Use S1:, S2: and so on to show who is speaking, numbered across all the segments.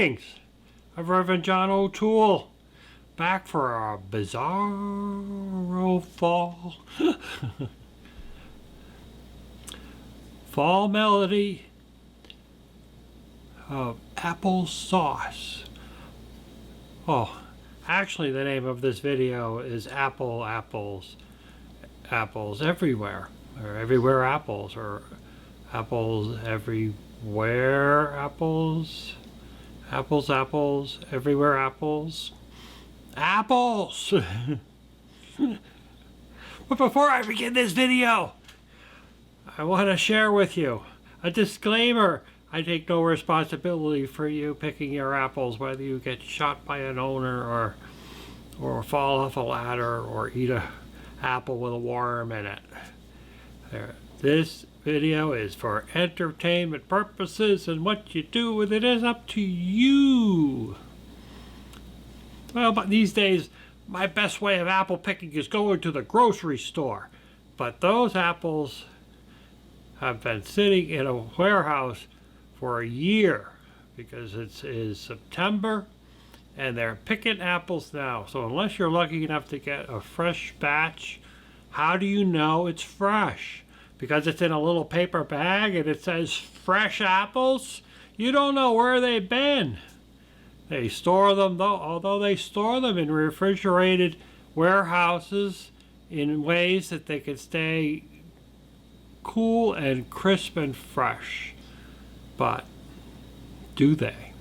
S1: Greetings! I'm Reverend John O'Toole, back for a bizarro fall. Fall melody of applesauce. Oh, actually the name of this video is Apples Everywhere, or Everywhere Apples, or Apples Everywhere Apples. Apples, everywhere apples. Apples! But before I begin this video, I want to share with you a disclaimer. I take no responsibility for you picking your apples, whether you get shot by an owner or fall off a ladder or eat a apple with a worm in it. This video is for entertainment purposes, and what you do with it is up to you. Well, but these days, my best way of apple picking is going to the grocery store. But those apples have been sitting in a warehouse for a year because it is September and they're picking apples now. So unless you're lucky enough to get a fresh batch, how do you know it's fresh? Because it's in a little paper bag and it says fresh apples, you don't know where they've been. They store them, though, although they store them in refrigerated warehouses in ways that they can stay cool and crisp and fresh. But do they?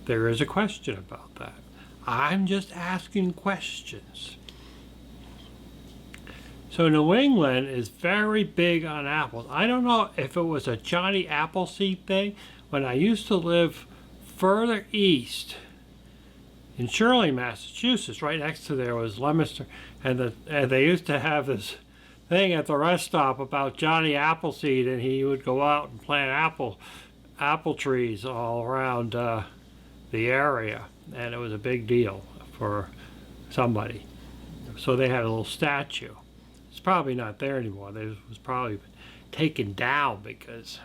S1: There is a question about that. I'm just asking questions. So New England is very big on apples. I don't know if it was a Johnny Appleseed thing. When I used to live further east in Shirley, Massachusetts, right next to there was Leominster, and they used to have this thing at the rest stop about Johnny Appleseed, and he would go out and plant apple trees all around the area, and it was a big deal for somebody. So they had a little statue. It's probably not there anymore. It was probably taken down because...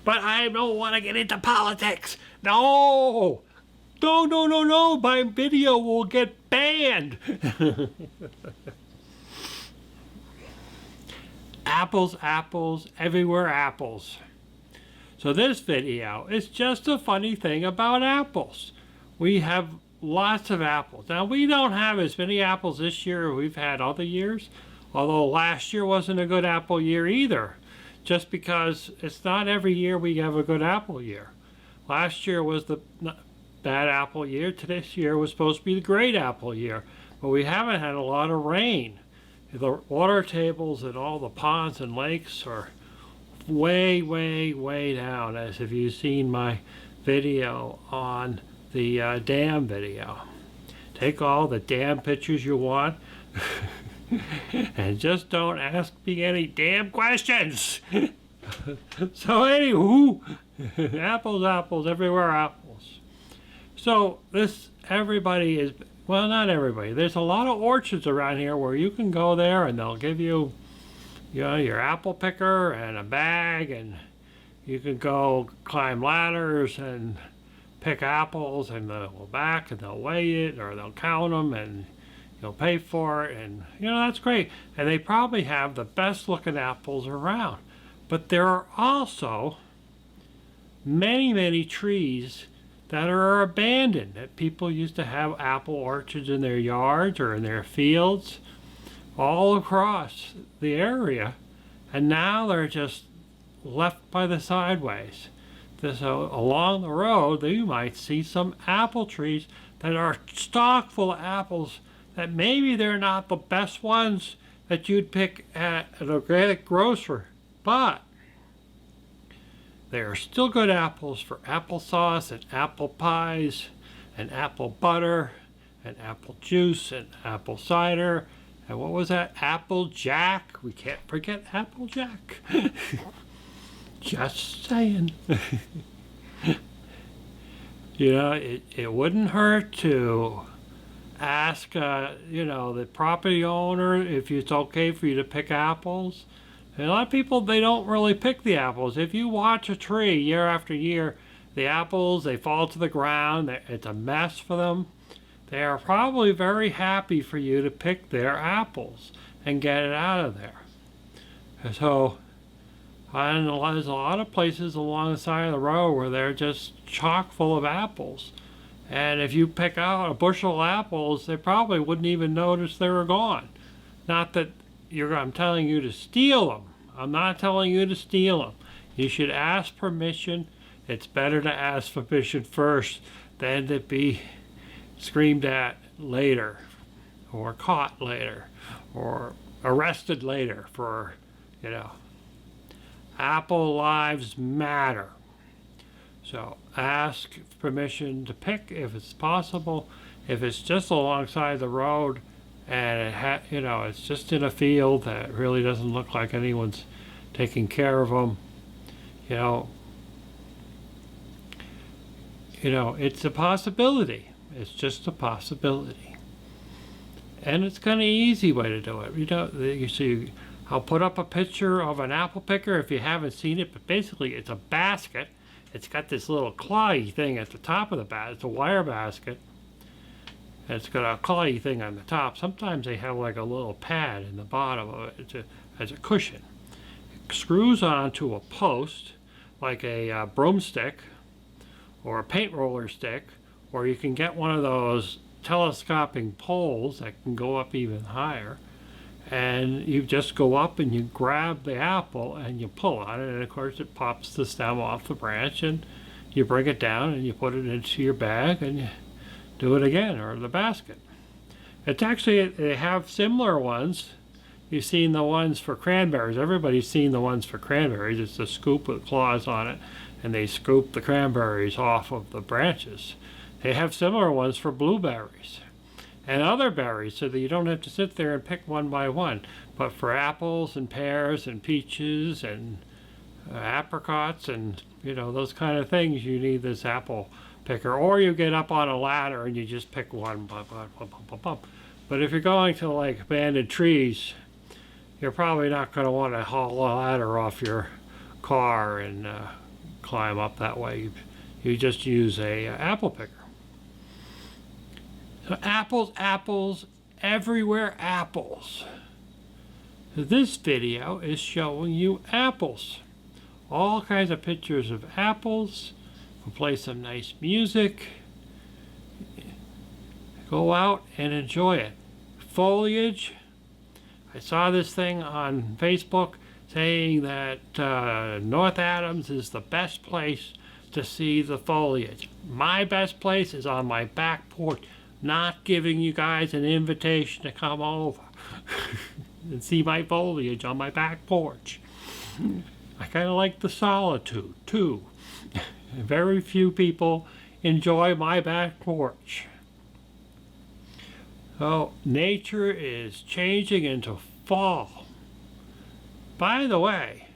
S1: But I don't want to get into politics. No! No. My video will get banned. Apples, everywhere apples. So this video is just a funny thing about apples. We have lots of apples. Now, we don't have as many apples this year as we've had other years, although last year wasn't a good apple year either, just because it's not every year we have a good apple year. Last year was the bad apple year. This year was supposed to be the great apple year, but we haven't had a lot of rain. The water tables and all the ponds and lakes are way down, as if you've seen my video on the dam video. Take all the dam pictures you want and just don't ask me any damn questions. So anywho, apples, everywhere apples. So everybody is, well, not everybody. There's a lot of orchards around here where you can go there and they'll give you, your apple picker and a bag, and you can go climb ladders and pick apples, and they'll go back and they'll weigh it, or they'll count them, and you'll pay for it, and that's great. And they probably have the best looking apples around. But there are also many trees that are abandoned, that people used to have apple orchards in their yards or in their fields all across the area, and now they're just left by the sideways. So along the road, you might see some apple trees that are stock full of apples that maybe they're not the best ones that you'd pick at an organic grocer, but they are still good apples for applesauce and apple pies and apple butter and apple juice and apple cider. And what was that? Apple Jack. We can't forget Apple Jack. Just saying. It wouldn't hurt to ask, the property owner if it's okay for you to pick apples. And a lot of people, they don't really pick the apples. If you watch a tree year after year the apples, they fall to the ground, it's a mess for them. They are probably very happy for you to pick their apples and get it out of there. And so, and there's a lot of places along the side of the road where they're just chock full of apples. And if you pick out a bushel of apples, they probably wouldn't even notice they were gone. Not that I'm telling you to steal them. I'm not telling you to steal them. You should ask permission. It's better to ask permission first than to be screamed at later, or caught later, or arrested later for, apple lives matter. So ask permission to pick if it's possible. If it's just alongside the road and it's just in a field that really doesn't look like anyone's taking care of them, it's a possibility. It's just a possibility. And it's kind of an easy way to do it. You see, I'll put up a picture of an apple picker if you haven't seen it, but basically it's a basket. It's got this little clawy thing at the top of the basket. It's a wire basket. And it's got a clawy thing on the top. Sometimes they have like a little pad in the bottom of it as a cushion. It screws onto a post like a broomstick or a paint roller stick, or you can get one of those telescoping poles that can go up even higher, and you just go up and you grab the apple and you pull on it, and of course it pops the stem off the branch, and you bring it down and you put it into your bag and you do it again, or the basket. It's actually, they have similar ones. You've seen the ones for cranberries. Everybody's seen the ones for cranberries. It's a scoop with claws on it, and they scoop the cranberries off of the branches. They have similar ones for blueberries and other berries, so that you don't have to sit there and pick one by one. But for apples and pears and peaches and apricots and those kind of things, you need this apple picker. Or you get up on a ladder and you just pick one. But if you're going to like abandoned trees, you're probably not going to want to haul a ladder off your car and climb up that way. You just use a apple picker. So apples, everywhere apples. This video is showing you apples. All kinds of pictures of apples. We'll play some nice music. Go out and enjoy it. Foliage. I saw this thing on Facebook saying that North Adams is the best place to see the foliage. My best place is on my back porch. Not giving you guys an invitation to come over and see my foliage on my back porch. I kind of like the solitude too. Very few people enjoy my back porch. So nature is changing into fall. By the way,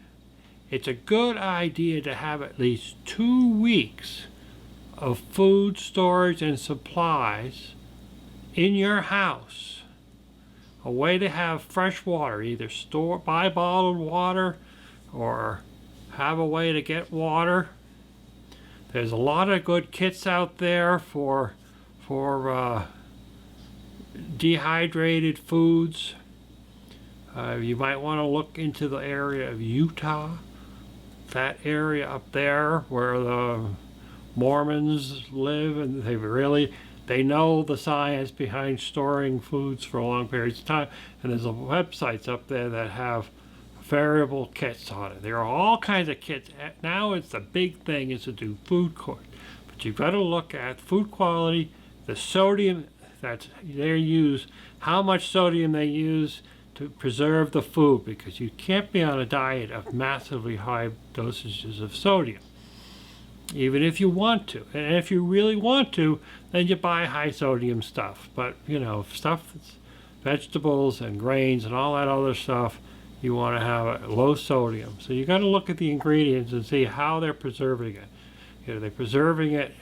S1: it's a good idea to have at least 2 weeks of food storage and supplies in your house. A way to have fresh water, either buy bottled water or have a way to get water. There's a lot of good kits out there for dehydrated foods. You might want to look into the area of Utah, that area up there where the Mormons live, and they know the science behind storing foods for long periods of time, and there's websites up there that have variable kits on it. There are all kinds of kits. Now it's the big thing is to do food court, but you've got to look at food quality, the sodium that they use, how much sodium they use to preserve the food, because you can't be on a diet of massively high dosages of sodium, even if you want to. And if you really want to, then you buy high sodium stuff. But stuff that's vegetables and grains and all that other stuff, you want to have a low sodium. So you got to look at the ingredients and see how they're preserving it. Are they preserving it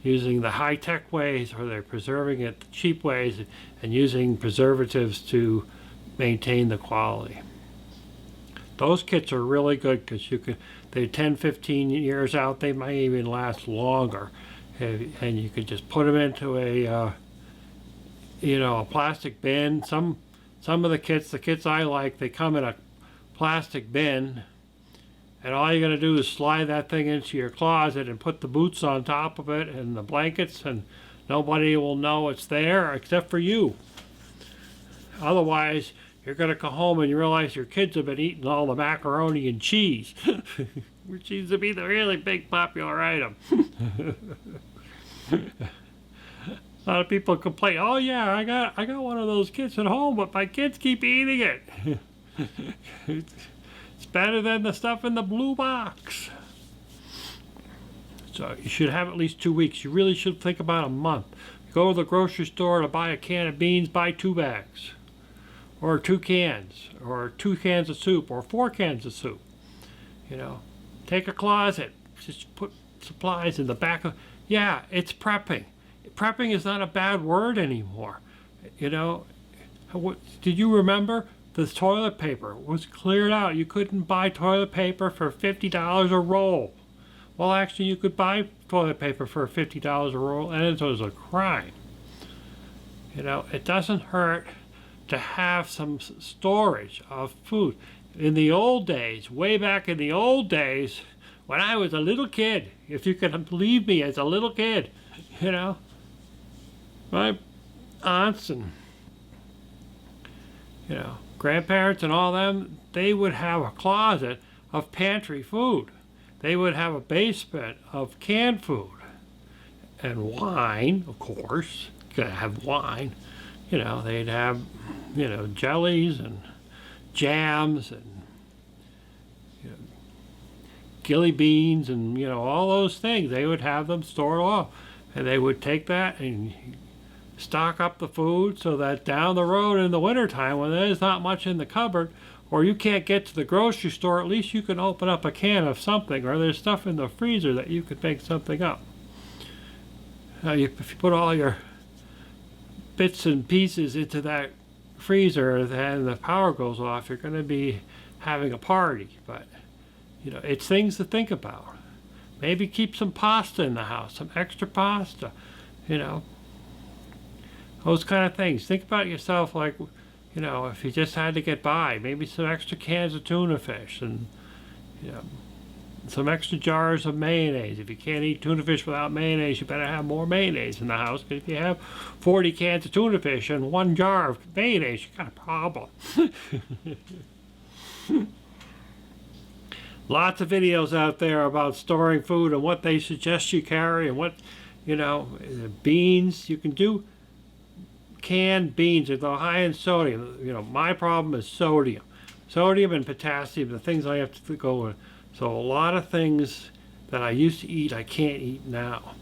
S1: using the high-tech ways, or they're preserving it the cheap ways and using preservatives to maintain the quality? Those kits are really good because they're 10, 15 years out. They might even last longer. And you could just put them into a plastic bin. Some of the kits I like, they come in a plastic bin, and all you got to do is slide that thing into your closet and put the boots on top of it and the blankets, and nobody will know it's there except for you. Otherwise, you're going to go home and you realize your kids have been eating all the macaroni and cheese, which seems to be the really big popular item. A lot of people complain, oh yeah, I got one of those kits at home, but my kids keep eating it. It's better than the stuff in the blue box. So you should have at least 2 weeks. You really should think about a month. You go to the grocery store to buy a can of beans, buy 2 bags. Or 2 cans. Or 2 cans of soup. Or 4 cans of soup. Take a closet. Just put supplies in the back of... Yeah, it's prepping. Prepping is not a bad word anymore. Did you remember? The toilet paper was cleared out. You couldn't buy toilet paper for $50 a roll. Well, actually, you could buy toilet paper for $50 a roll, and it was a crime. It doesn't hurt to have some storage of food. In the old days, way back in the old days, when I was a little kid, if you can believe me, as a little kid, my aunts and, grandparents and all them, they would have a closet of pantry food. They would have a basement of canned food. And wine, of course. You gotta have wine. They'd have, jellies and jams and, gilly beans and, all those things. They would have them stored off. And they would take that and stock up the food so that down the road in the wintertime, when there's not much in the cupboard, or you can't get to the grocery store, at least you can open up a can of something, or there's stuff in the freezer that you could make something up. If you put all your bits and pieces into that freezer and the power goes off, you're going to be having a party. But, it's things to think about. Maybe keep some pasta in the house, some extra pasta, Those kind of things. Think about yourself like, if you just had to get by, maybe some extra cans of tuna fish and, some extra jars of mayonnaise. If you can't eat tuna fish without mayonnaise, you better have more mayonnaise in the house. Because if you have 40 cans of tuna fish and 1 jar of mayonnaise, you got a problem. Lots of videos out there about storing food and what they suggest you carry and what, beans. You can do canned beans. They're high in sodium. My problem is sodium. Sodium and potassium, the things I have to go with. So a lot of things that I used to eat, I can't eat now.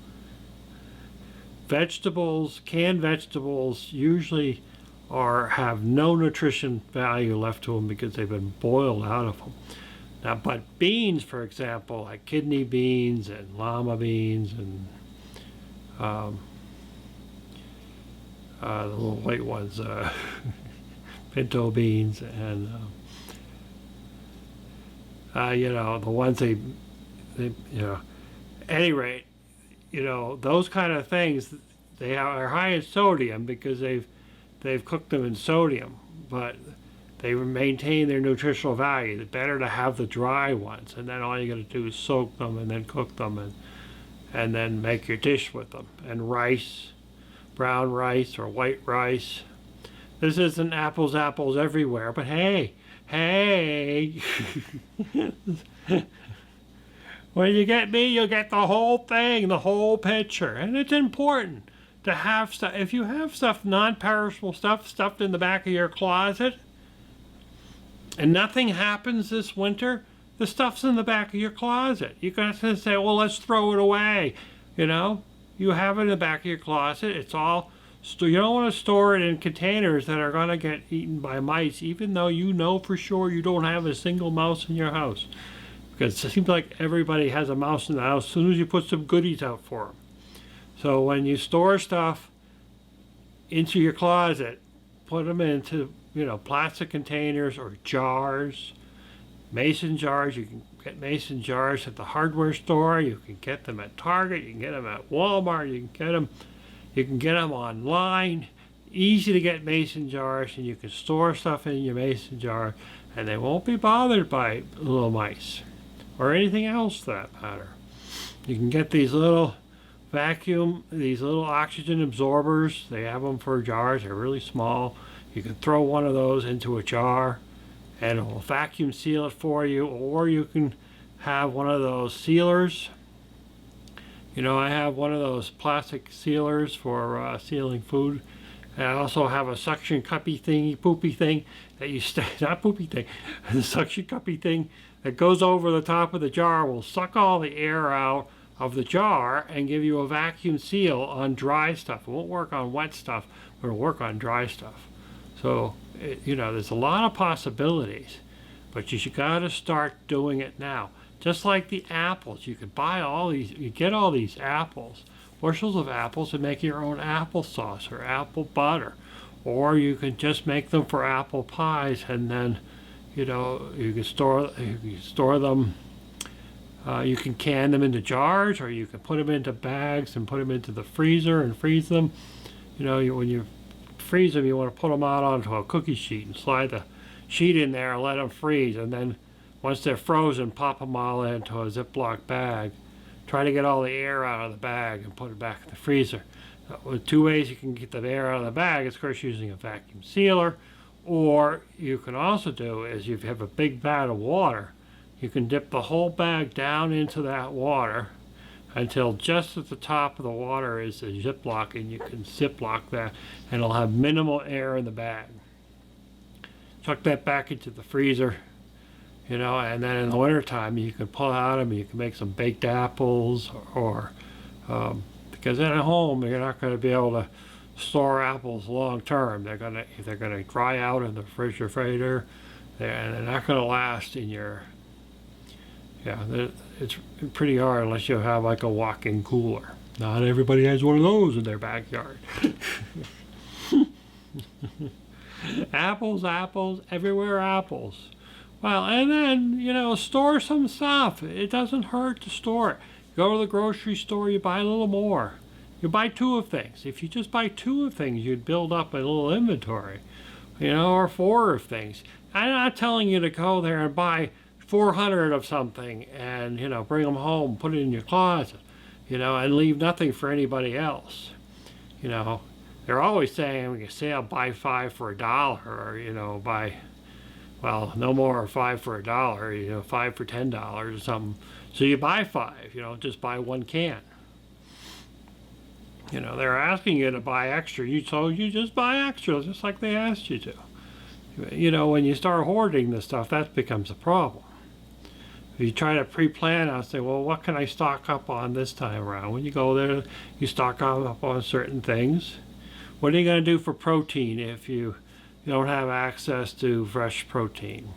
S1: Vegetables, canned vegetables, usually have no nutrition value left to them because they've been boiled out of them. Now, but beans, for example, like kidney beans and lima beans and the little white ones, pinto beans, and the ones they any rate, those kind of things, they are high in sodium because they've cooked them in sodium, but they maintain their nutritional value. It's better to have the dry ones, and then all you got to do is soak them and then cook them and then make your dish with them. And rice, brown rice or white rice. This isn't apples everywhere, but hey, when you get me, you'll get the whole thing, the whole picture. And it's important to have stuff. If you have stuff, non-perishable stuff, stuffed in the back of your closet, and nothing happens this winter, the stuff's in the back of your closet. You got to say, well, let's throw it away. You have it in the back of your closet. It's all, you don't want to store it in containers that are going to get eaten by mice, even though you know for sure you don't have a single mouse in your house. Because it seems like everybody has a mouse in the house as soon as you put some goodies out for them. So when you store stuff into your closet, put them into, plastic containers or jars. Mason jars, you can get mason jars at the hardware store. You can get them at Target. You can get them at Walmart. You can get them online. Easy to get mason jars, and you can store stuff in your mason jar, and they won't be bothered by little mice or anything else for that matter. You can get these little these little oxygen absorbers. They have them for jars. They're really small. You can throw one of those into a jar and it will vacuum seal it for you, or you can have one of those sealers. I have one of those plastic sealers for sealing food. And I also have a suction cuppy thingy, poopy thing that you not poopy thing, the suction cuppy thing that goes over the top of the jar will suck all the air out of the jar and give you a vacuum seal on dry stuff. It won't work on wet stuff, but it'll work on dry stuff. So, there's a lot of possibilities, but you got to start doing it now. Just like the apples, you could buy you get all these apples, bushels of apples, and make your own applesauce or apple butter, or you can just make them for apple pies, and then, you can store them. You can can them into jars, or you can put them into bags and put them into the freezer and freeze them. When you freeze them, you want to put them out onto a cookie sheet and slide the sheet in there and let them freeze. And then once they're frozen, pop them all into a Ziploc bag. Try to get all the air out of the bag and put it back in the freezer. Two ways you can get the air out of the bag is, of course, using a vacuum sealer. Or you can also do is, if you have a big vat of water, you can dip the whole bag down into that water until just at the top of the water is a Ziploc, and you can Ziploc that, and it'll have minimal air in the bag. Chuck that back into the freezer, and then in the wintertime you can pull out them and you can make some baked apples, or because at home you're not going to be able to store apples long term. They're gonna dry out in the refrigerator, and they're not going to last in your. It's pretty hard unless you have like a walk-in cooler. Not everybody has one of those in their backyard. Apples, everywhere apples. Well, and then, store some stuff. It doesn't hurt to store it. Go to the grocery store, you buy a little more. You buy two of things. If you just buy two of things, you'd build up a little inventory, or four of things. I'm not telling you to go there and buy 400 of something and, bring them home, put it in your closet, and leave nothing for anybody else. They're always saying we can sale buy 5 for $1, or, buy, no more 5 for $1, 5 for $10 or something. So you buy 5, just buy one can. They're asking you to buy extra, so you just buy extra, just like they asked you to. When you start hoarding this stuff, that becomes a problem. If you try to pre-plan out, say, well, what can I stock up on this time around? When you go there, you stock up on certain things. What are you going to do for protein if you don't have access to fresh protein,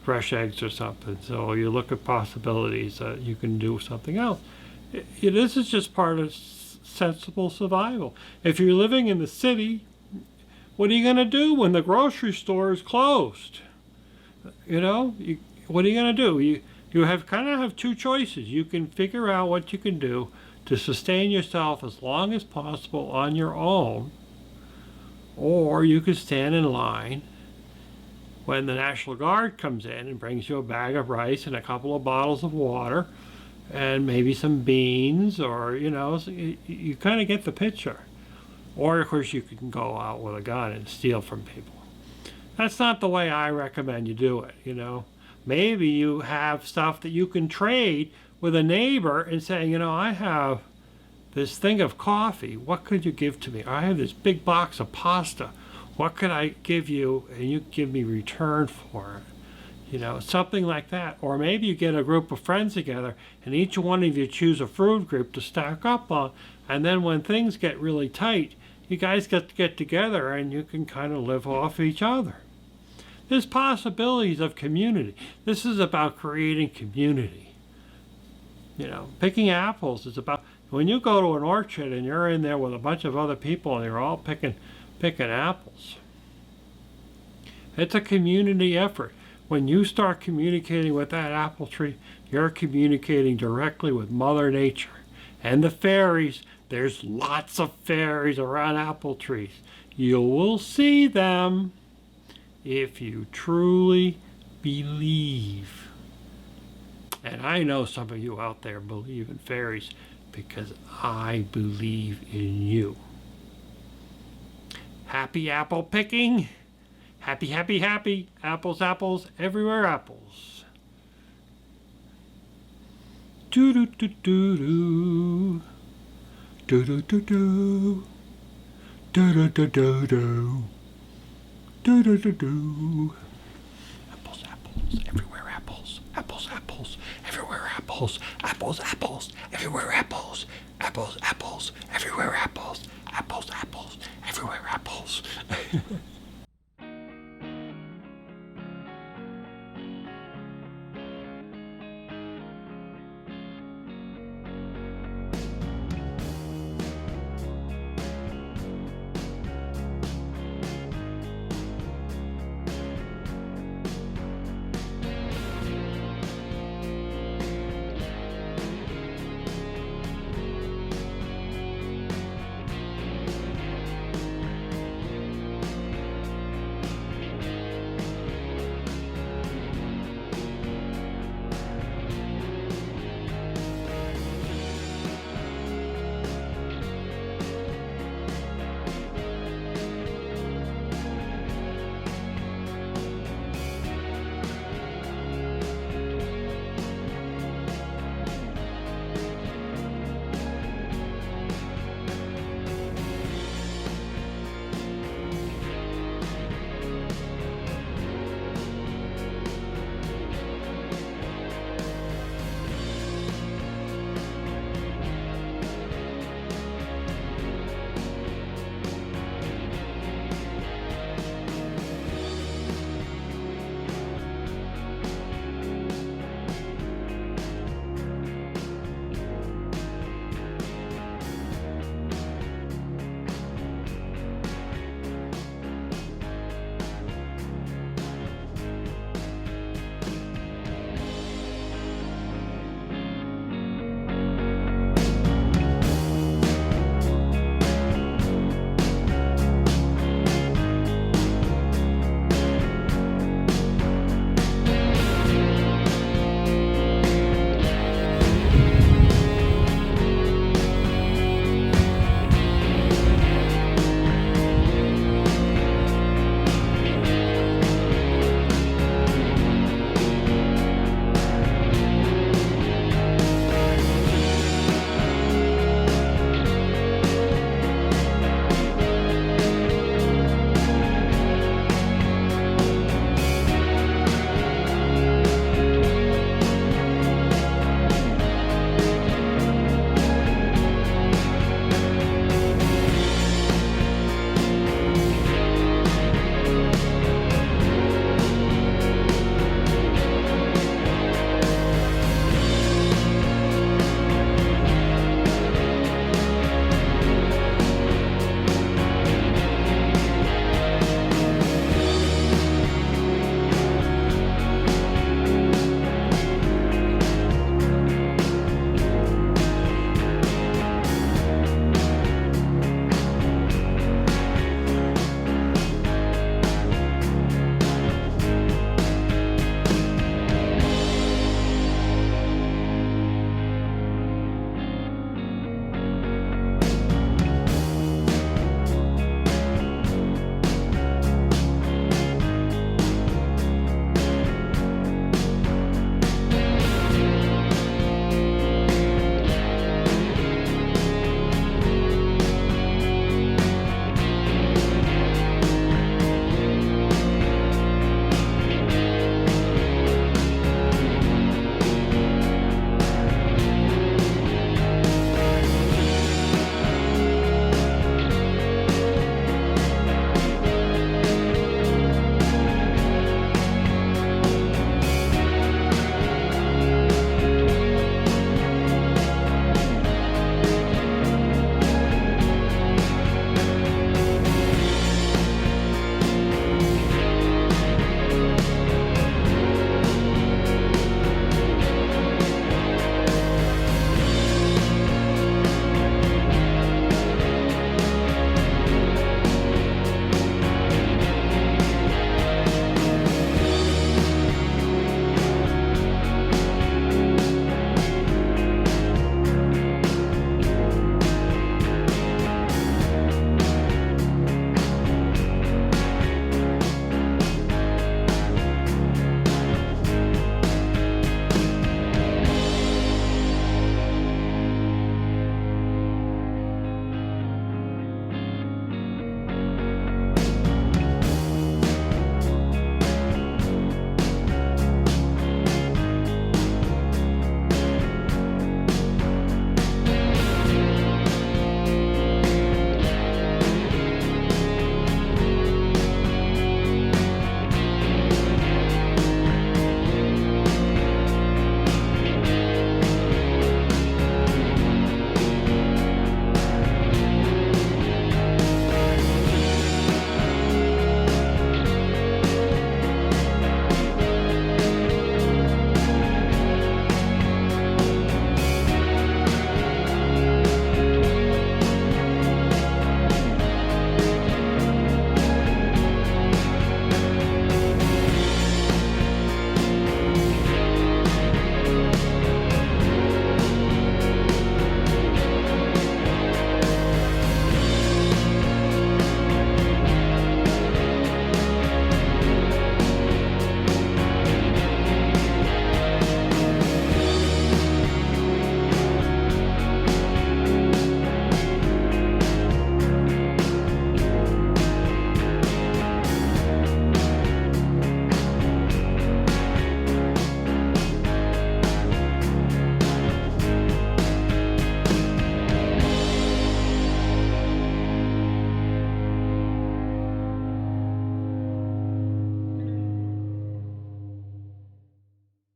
S1: fresh eggs or something? So you look at possibilities that you can do something else. This is just part of sensible survival. If you're living in the city, what are you going to do when the grocery store is closed? What are you going to do? You have two choices. You can figure out what you can do to sustain yourself as long as possible on your own, or you can stand in line when the National Guard comes in and brings you a bag of rice and a couple of bottles of water and maybe some beans, or, so you kind of get the picture. Or, of course, you can go out with a gun and steal from people. That's not the way I recommend you do it, Maybe you have stuff that you can trade with a neighbor and say, I have this thing of coffee. What could you give to me? I have this big box of pasta. What could I give you and you give me return for it? Something like that. Or maybe you get a group of friends together and each one of you choose a food group to stack up on. And then when things get really tight, you guys get together and you can kind of live off each other. There's possibilities of community. This is about creating community. Picking apples is about, when you go to an orchard and you're in there with a bunch of other people and you're all picking apples. It's a community effort. When you start communicating with that apple tree, you're communicating directly with Mother Nature. And the fairies, there's lots of fairies around apple trees. You will see them if you truly believe. And I know some of you out there believe in fairies because I believe in you. Happy apple picking. Happy, happy, happy. Apples, apples, everywhere apples. Do do do do do. Do do do do. Do do do do do. Do do do do. Apples, apples, everywhere apples. Apples, apples, everywhere apples. Apples, apples, everywhere apples. Apples, apples,